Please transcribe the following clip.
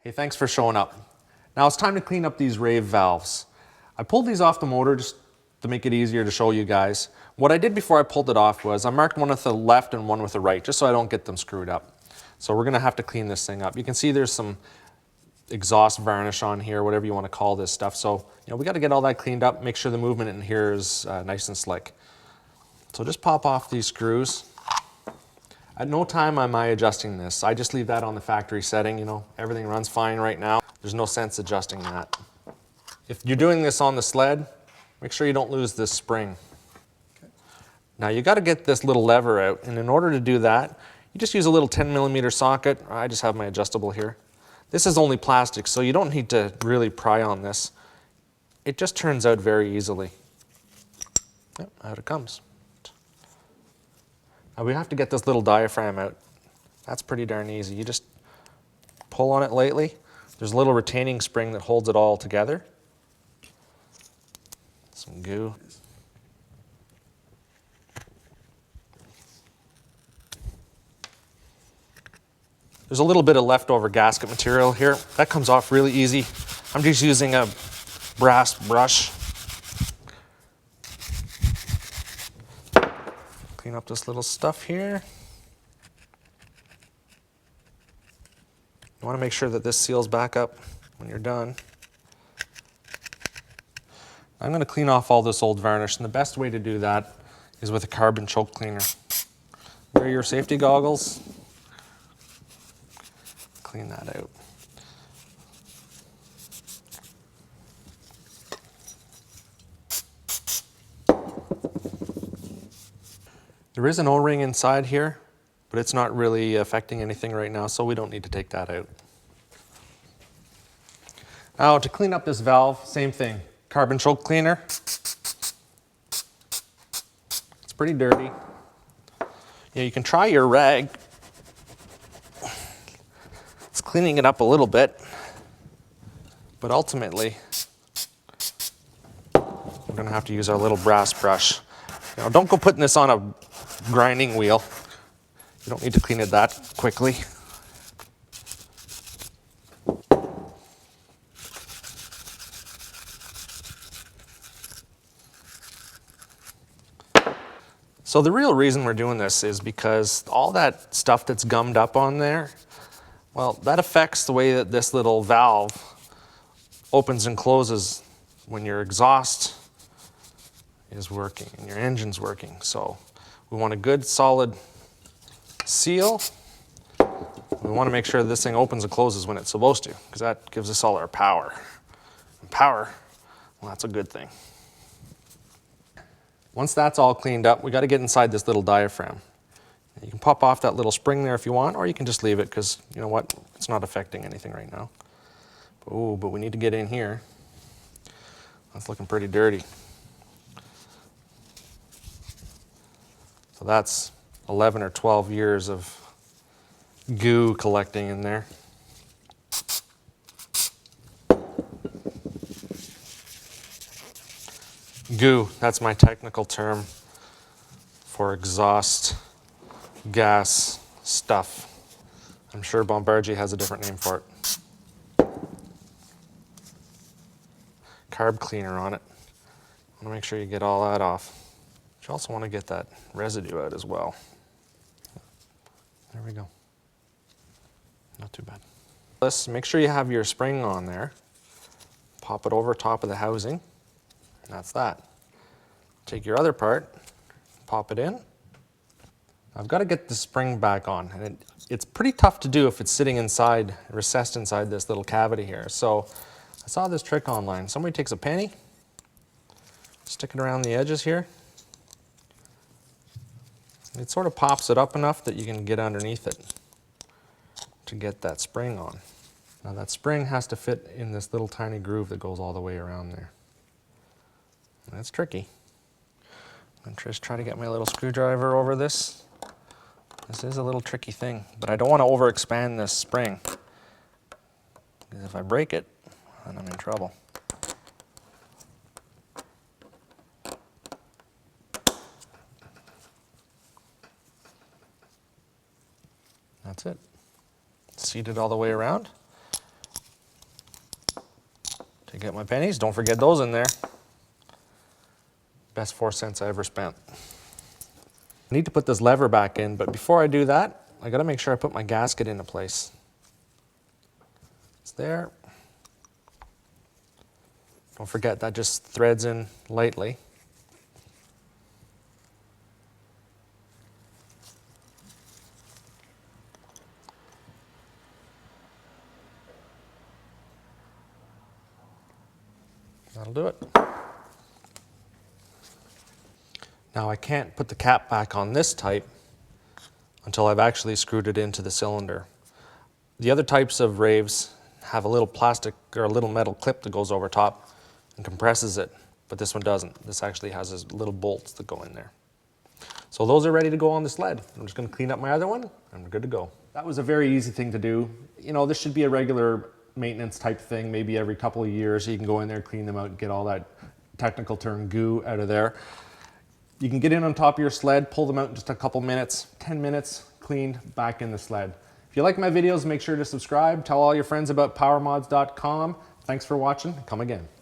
Hey, thanks for showing up. Now it's time to clean up these RAVE valves. I pulled these off the motor just to make it easier to show you guys. What I did before I pulled it off was I marked one with the left and one with the right, just so I don't get them screwed up. So we're gonna have to clean this thing up. You can see there's some exhaust varnish on here, whatever you want to call this stuff. So, we got to get all that cleaned up, make sure the movement in here is nice and slick. So just pop off these screws. At no time am I adjusting this. I just leave that on the factory setting, everything runs fine right now. There's no sense adjusting that. If you're doing this on the sled, make sure you don't lose this spring. Okay. Now you got to get this little lever out, and in order to do that, you just use a little 10mm socket. I just have my adjustable here. This is only plastic, so you don't need to really pry on this. It just turns out very easily. Yep, out it comes. Now we have to get this little diaphragm out. That's pretty darn easy. You just pull on it lightly. There's a little retaining spring that holds it all together. Some goo. There's a little bit of leftover gasket material here. That comes off really easy. I'm just using a brass brush. Clean up this little stuff here. You want to make sure that this seals back up when you're done. I'm going to clean off all this old varnish, and the best way to do that is with a carbon choke cleaner. Wear your safety goggles. Clean that out. There is an O-ring inside here, but it's not really affecting anything right now, so we don't need to take that out. Now to clean up this valve, same thing. Carbon choke cleaner. It's pretty dirty. You can try your rag. It's cleaning it up a little bit, but ultimately, we're gonna have to use our little brass brush. Don't go putting this on a grinding wheel. You don't need to clean it that quickly. So the real reason we're doing this is because all that stuff that's gummed up on there, well, that affects the way that this little valve opens and closes when your exhaust is working and your engine's working. So we want a good solid seal. We want to make sure this thing opens and closes when it's supposed to, because that gives us all our power. And power, well, that's a good thing. Once that's all cleaned up, we got to get inside this little diaphragm. You can pop off that little spring there if you want, or you can just leave it, because you know what, it's not affecting anything right now. Oh, but we need to get in here. That's looking pretty dirty. So that's 11 or 12 years of goo collecting in there. Goo, that's my technical term for exhaust gas stuff. I'm sure Bombardier has a different name for it. Carb cleaner on it. I want to make sure you get all that off. But you also want to get that residue out as well. There we go. Not too bad. Let's make sure you have your spring on there. Pop it over top of the housing. That's that. Take your other part, pop it in. I've got to get the spring back on, and it's pretty tough to do if it's sitting inside, recessed inside this little cavity here. So I saw this trick online. Somebody takes a penny, stick it around the edges here. It sort of pops it up enough that you can get underneath it to get that spring on. Now that spring has to fit in this little tiny groove that goes all the way around there. That's tricky. I'm going to just try to get my little screwdriver over this. This is a little tricky thing, but I don't want to overexpand this spring, because if I break it, then I'm in trouble. That's it. Seat it all the way around. I get my pennies, don't forget those in there. Best 4 cents I ever spent. I need to put this lever back in, but before I do that, I gotta make sure I put my gasket into place. It's there. Don't forget that just threads in lightly. That'll do it. Now I can't put the cap back on this type until I've actually screwed it into the cylinder. The other types of RAVES have a little plastic or a little metal clip that goes over top and compresses it, but this one doesn't. This actually has these little bolts that go in there. So those are ready to go on the sled. I'm just gonna clean up my other one and we're good to go. That was a very easy thing to do. You know, this should be a regular maintenance type thing, maybe every couple of years. So you can go in there, clean them out, get all that technical term goo out of there. You can get in on top of your sled, pull them out in just a couple minutes, 10 minutes, cleaned, back in the sled. If you like my videos, make sure to subscribe. Tell all your friends about PowerModz.com. Thanks for watching. Come again.